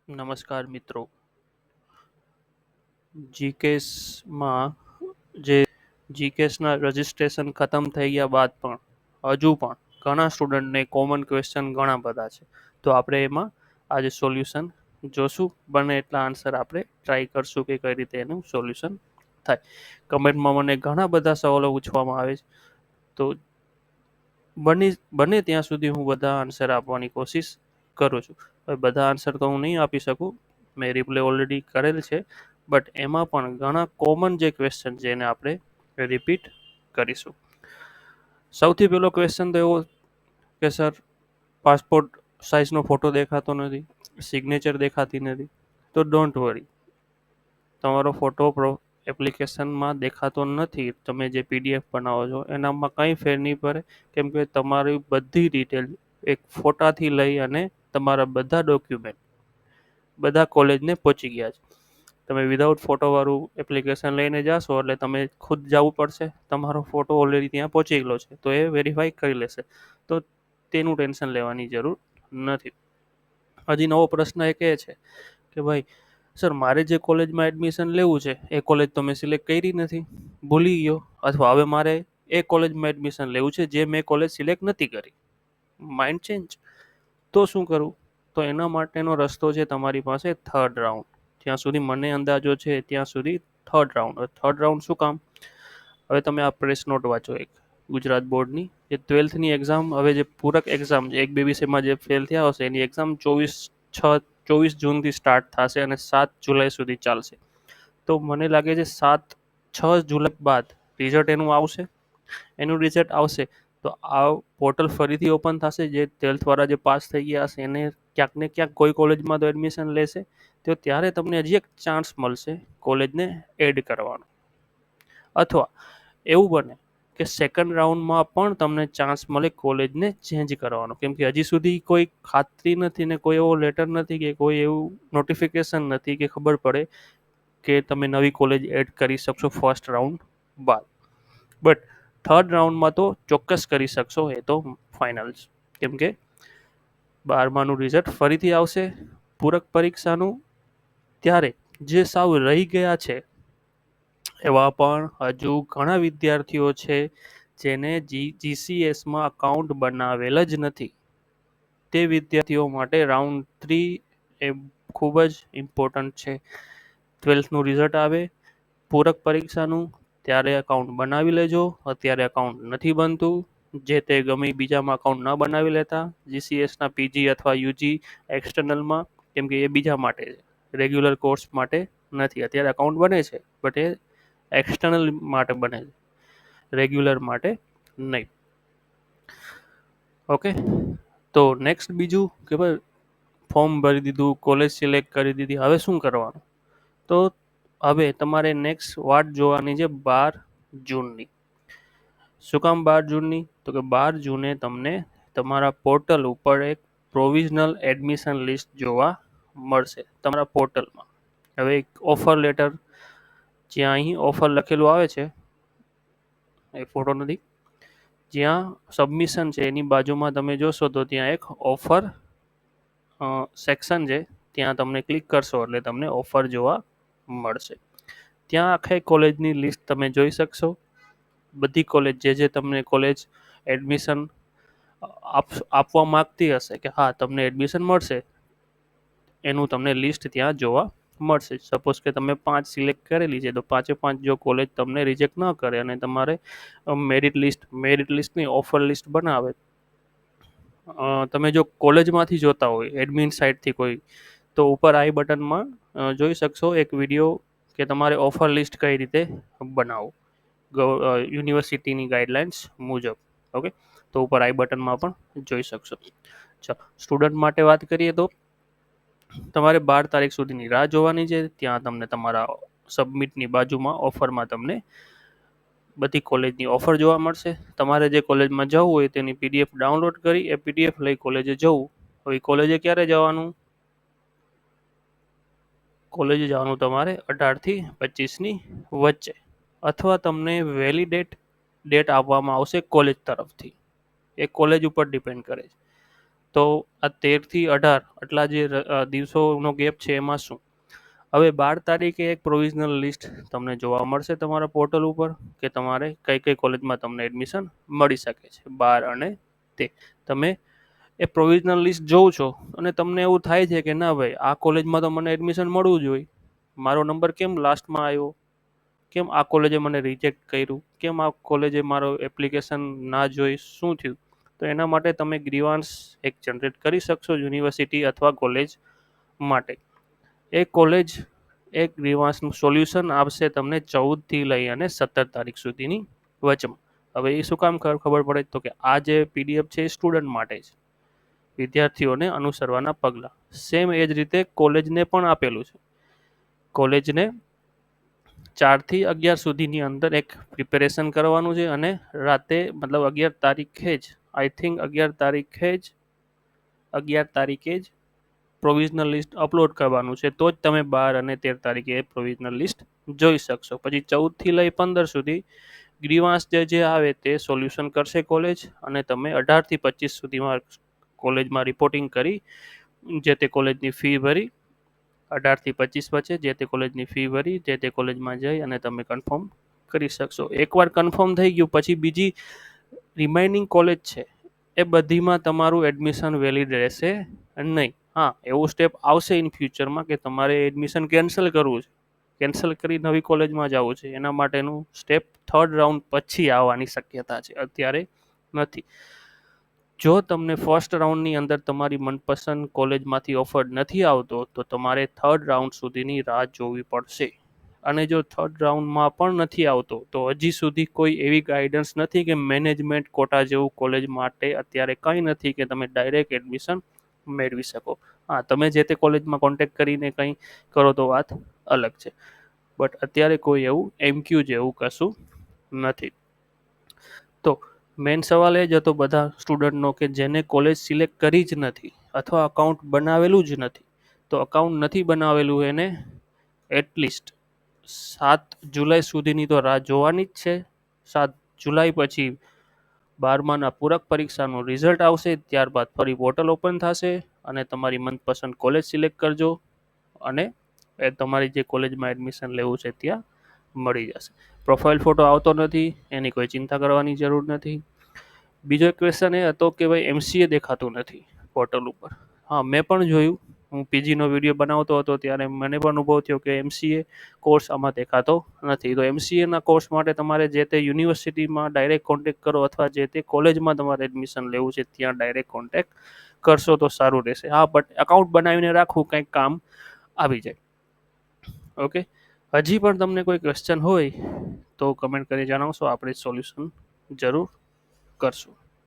નમસ્કાર મિત્રો. જીકેસમાં જે જીકેસના રજિસ્ટ્રેશન ખતમ થઈ ગયા બાદ પણ હજુ પણ ઘણા સ્ટુડન્ટને કોમન ક્વેશ્ચન ઘણા બધા છે, તો આપણે એમાં આજે સોલ્યુશન જોશું. બને એટલા આન્સર આપણે ટ્રાય કરશું કે કઈ રીતે એનું સોલ્યુશન થાય. કમેન્ટમાં મને ઘણા બધા સવાલો પૂછવામાં આવે છે, તો બને ત્યાં સુધી હું બધા આન્સર આપવાની કોશિશ કરું છું. હવે બધા આન્સર તો હું નહીં આપી શકું, મેં રિપ્લે ઓલરેડી કરેલ છે, બટ એમાં પણ ઘણા કોમન જે ક્વેશ્ચન છે એને આપણે રિપીટ કરીશું. સૌથી પહેલો ક્વેશ્ચન તો એવો કે સર, પાસપોર્ટ સાઇઝનો ફોટો દેખાતો નથી, સિગ્નેચર દેખાતી નથી. તો ડોન્ટ વરી, તમારો ફોટો એપ્લિકેશનમાં દેખાતો નથી, તમે જે પીડીએફ બનાવો છો એનામાં કંઈ ફેર નહીં પડે, કેમ કે તમારી બધી ડિટેલ એક ફોટાથી લઈ અને તમારા બધા ડોક્યુમેન્ટ બધા કોલેજને પહોંચી ગયા છે. તમે વિધાઉટ ફોટોવાળું એપ્લિકેશન લઈને જાશો એટલે તમે ખુદ જવું પડશે, તમારો ફોટો ઓલરેડી ત્યાં પહોંચી ગયેલો છે તો એ વેરીફાઈ કરી લેશે, તો તેનું ટેન્શન લેવાની જરૂર નથી. હજી નવો પ્રશ્ન એક એ છે કે ભાઈ સર, મારે જે કોલેજમાં એડમિશન લેવું છે એ કોલેજ તો મેં સિલેક્ટ કરી નથી, ભૂલી ગયો, અથવા હવે મારે એ કોલેજમાં એડમિશન લેવું છે જે મેં કોલેજ સિલેક્ટ નથી કરી, માઇન્ડ ચેન્જ. તો શું કરવું? તો એના માટેનો રસ્તો છે તમારી પાસે થર્ડ રાઉન્ડ. જ્યાં સુધી મને અંદાજો છે ત્યાં સુધી થર્ડ રાઉન્ડ. થર્ડ રાઉન્ડ શું કામ? હવે તમે આ પ્રેસ નોટ વાંચો, એક ગુજરાત બોર્ડની જે 12થની એક્ઝામ, હવે જે પૂરક એક્ઝામ એક બે વિષયમાં જે ફેલ થયા હશે એની એક્ઝામ 24 જૂનથી સ્ટાર્ટ થશે અને 7 જુલાઈ સુધી ચાલશે. તો મને લાગે છે 6 જુલાઈ બાદ રિઝલ્ટ એનું આવશે. એનું રિઝલ્ટ આવશે તો આ પોર્ટલ ફરીથી ઓપન થશે. જે 12th વાળા જે પાસ થઈ ગયા હશે એને ક્યાંક ને ક્યાંક કોઈ કોલેજમાં તો એડમિશન લેશે, તો ત્યારે તમને હજી એક ચાન્સ મળશે કોલેજને એડ કરવાનો. અથવા એવું બને કે સેકન્ડ રાઉન્ડમાં પણ તમને ચાન્સ મળે કોલેજને ચેન્જ કરવાનો, કેમ કે હજી સુધી કોઈ ખાતરી નથી ને કોઈ એવો લેટર નથી કે કોઈ એવું નોટિફિકેશન નથી કે ખબર પડે કે તમે નવી કોલેજ એડ કરી શકશો ફર્સ્ટ રાઉન્ડ બાદ. બટ થર્ડ રાઉન્ડમાં તો ચોક્કસ કરી શકશો, એ તો ફાઇનલ છે. કેમ કે 12માનું રિઝલ્ટ ફરીથી આવશે પૂરક પરીક્ષાનું, ત્યારે જે સાવ રહી ગયા છે એવા પણ હજુ ઘણા વિદ્યાર્થીઓ છે જેને જીસીએસમાં અકાઉન્ટ બનાવેલ જ નથી. તે વિદ્યાર્થીઓ માટે રાઉન્ડ 3 એ ખૂબ જ ઇમ્પોર્ટન્ટ છે. 12થનું રિઝલ્ટ આવે પૂરક પરીક્ષાનું, ત્યારે અકાઉન્ટ બનાવી લેજો. અત્યારે અકાઉન્ટ નથી બનતું, જે તે ગમે બીજામાં અકાઉન્ટ ન બનાવી લેતા, જીસીએસના પીજી અથવા યુજી એક્સટર્નલમાં, કેમ કે એ બીજા માટે છે, રેગ્યુલર કોર્સ માટે નથી. અત્યારે અકાઉન્ટ બને છે બટ એ એક્સટર્નલ માટે બને છે, રેગ્યુલર માટે નહીં. ઓકે, તો નેક્સ્ટ બીજું કે ભાઈ ફોર્મ ભરી દીધું, કોલેજ સિલેક્ટ કરી દીધી, હવે શું કરવાનું? તો હવે તમારે નેક્સ્ટ વાટ જોવાની છે 12 જૂનની. શું કામ 12 જૂનની? તો કે 12 જૂને તમને તમારા પોર્ટલ ઉપર એક પ્રોવિઝનલ એડમિશન લિસ્ટ જોવા મળશે તમારા પોર્ટલમાં. હવે એક ઓફર લેટર, જ્યાં અહીં ઓફર લખેલું આવે છે, એ ફોટો નથી, જ્યાં સબમિશન છે એની બાજુમાં તમે જોશો તો ત્યાં એક ઓફર સેક્શન છે, ત્યાં તમને ક્લિક કરશો એટલે તમને ઓફર જોવા મળશે. ત્યાં આખી કોલેજની લિસ્ટ તમે જોઈ શકશો. બધી કોલેજ જે તમને કોલેજ એડમિશન આપવા માંગતી હશે કે હા તમને એડમિશન મળશે, એનું તમને લિસ્ટ ત્યાં જોવા મળશે. સપોઝ કે તમે 5 સિલેક્ટ કરેલી છે તો 5 જો કોલેજ તમને રિજેક્ટ ન કરે અને તમારે મેરિટ લિસ્ટની ઓફર લિસ્ટ બનાવે, તમે જો કોલેજમાંથી જોતા હોય એડમિન સાઇટથી કોઈ, તો ઉપર આઈ બટનમાં જોઈ શકશો એક વિડીયો કે તમારે ઓફર લિસ્ટ કઈ રીતે બનાવો યુનિવર્સિટીની ગાઈડલાઇન્સ મુજબ. ઓકે, તો ઉપર આઈ બટનમાં પણ જોઈ શકશો. ચાલો, સ્ટુડન્ટ માટે વાત કરીએ તો તમારે 12 તારીખ સુધીની રાહ જોવાની છે. ત્યાં તમને તમારા સબમિટની બાજુમાં ઓફરમાં તમને બધી કોલેજની ઓફર જોવા મળશે. તમારે જે કોલેજમાં જવું હોય તેની પીડીએફ ડાઉનલોડ કરી એ પીડીએફ લઈ કોલેજે જવું. હવે કોલેજે ક્યારે જવાનું? કોલેજે જવાનું તમારે 18થી 25ની વચ્ચે, અથવા તમને ડેટ આપવામાં આવશે કોલેજ તરફથી, એ કોલેજ ઉપર ડિપેન્ડ કરે છે. તો આ 13 થી 18 આટલા જે દિવસોનો ગેપ છે એમાં શું? હવે 12 તારીખે એક પ્રોવિઝનલ લિસ્ટ તમને જોવા મળશે તમારા પોર્ટલ ઉપર કે તમારે કઈ કઈ કોલેજમાં તમને એડમિશન મળી શકે છે 12 અને તે તમે એ પ્રોવિઝનલ લિસ્ટ જોવો છો અને તમને એવું થાય છે કે ના ભાઈ આ કોલેજમાં તો મને એડમિશન મળવું જોઈએ, મારો નંબર કેમ લાસ્ટમાં આવ્યો, કેમ આ કોલેજે મને રિજેક્ટ કર્યું, કેમ આ કોલેજે મારો એપ્લિકેશન ના જોઈ, શું થયું? તો એના માટે તમે ગ્રીવાન્સ એક જનરેટ કરી શકશો યુનિવર્સિટી અથવા કોલેજ માટે. એ કોલેજ એક ગ્રીવાન્સનું સોલ્યુશન આપશે તમને 14 થી લઈ અને 17 તારીખ સુધીની વચમાં. હવે એ શું કામ ખબર પડે તો કે આ જે પીડીએફ છે એ સ્ટુડન્ટ માટે છે, વિદ્યાર્થીઓને અનુસરવાના પગલાં. સેમ એ જ રીતે કોલેજને પણ આપેલું છે. કોલેજને 4 થી 11 સુધીની અંદર એક પ્રિપેરેશન કરવાનું છે અને રાતે મતલબ 11 તારીખે જ આઈ થિંક 11 તારીખે જ પ્રોવિઝનલ લિસ્ટ અપલોડ કરવાનું છે, તો જ તમે 12 અને 13 તારીખે એ પ્રોવિઝનલ લિસ્ટ જોઈ શકશો. પછી 14 થી લઈ 15 સુધી ગ્રીવાન્સ જે આવે તે સોલ્યુશન કરશે કોલેજ અને તમે 18 થી 25 સુધીમાં કોલેજમાં રિપોર્ટિંગ કરી જે તે કોલેજની ફી ભરી 18 થી 25 વચ્ચે જે તે કોલેજની ફી ભરી જે તે કોલેજમાં જઈ અને તમે કન્ફર્મ કરી શકશો. એકવાર કન્ફર્મ થઈ ગયું પછી બીજી રિમાઇનિંગ કોલેજ છે એ બધીમાં તમારું એડમિશન વેલિડ રહેશે નહીં. હા, એવું સ્ટેપ આવશે ઇન ફ્યુચરમાં કે તમારે એડમિશન કેન્સલ કરવું છે, કેન્સલ કરી નવી કોલેજમાં જવું છે, એના માટેનું સ્ટેપ 3rd રાઉન્ડ પછી આવવાની શક્યતા છે, અત્યારે નથી. જો તમને ફર્સ્ટ રાઉન્ડની અંદર તમારી મનપસંદ કોલેજમાંથી ઓફર નથી આવતો તો તમારે 3rd રાઉન્ડ સુધીની રાહ જોવી પડશે. અને જો 3rd રાઉન્ડમાં પણ નથી આવતો તો હજી સુધી કોઈ એવી ગાઈડન્સ નથી કે મેનેજમેન્ટ કોટા જેવું કોલેજ માટે અત્યારે કંઈ નથી કે તમે ડાયરેક્ટ એડમિશન મેળવી શકો. હા, તમે જે તે કોલેજમાં કોન્ટેક્ટ કરીને કંઈ કરો તો વાત અલગ છે, બટ અત્યારે કોઈ એવું એમક્યુ જેવું કશું નથી. તો મેઇન સવાલ એ જ હતો બધા સ્ટુડન્ટનો કે જેને કોલેજ સિલેક્ટ કરી જ નથી અથવા અકાઉન્ટ બનાવેલું જ નથી, તો અકાઉન્ટ નથી બનાવેલું એને એટલીસ્ટ 7 જુલાઈ સુધીની તો રાહ જોવાની જ છે. 7 જુલાઈ પછી 12માના પૂરક પરીક્ષાનું રિઝલ્ટ આવશે, ત્યારબાદ ફરી પોર્ટલ ઓપન થશે અને તમારી મનપસંદ કોલેજ સિલેક્ટ કરજો અને એ તમારી જે કોલેજમાં એડમિશન લેવું છે ત્યાં મળી જશે. પ્રોફાઇલ ફોટો આવતો નથી એની કોઈ ચિંતા કરવાની જરૂર નથી. બીજો ક્વેશ્ચન એ હતો કે ભાઈ એમસીએ દેખાતું નથી પોર્ટલ ઉપર. હા, મેં પણ જોયું, હું પીજીનો વિડીયો બનાવતો હતો ત્યારે મને પણ અનુભવ થયો કે એમસીએ કોર્સ આમાં દેખાતો નથી. તો એમસીએના કોર્સ માટે તમારે જે તે યુનિવર્સિટીમાં ડાયરેક્ટ કોન્ટેક્ટ કરો અથવા જે તે કોલેજમાં તમારે એડમિશન લેવું છે ત્યાં ડાયરેક્ટ કોન્ટેક્ટ કરશો તો સારું રહેશે. હા, બટ એકાઉન્ટ બનાવીને રાખવું કંઈક કામ આવી જાય. ઓકે, હજી પણ તમને કોઈ ક્વેશ્ચન હોય તો કમેન્ટ કરી જણાવશો, આપણે સોલ્યુશન જરૂર કરશું.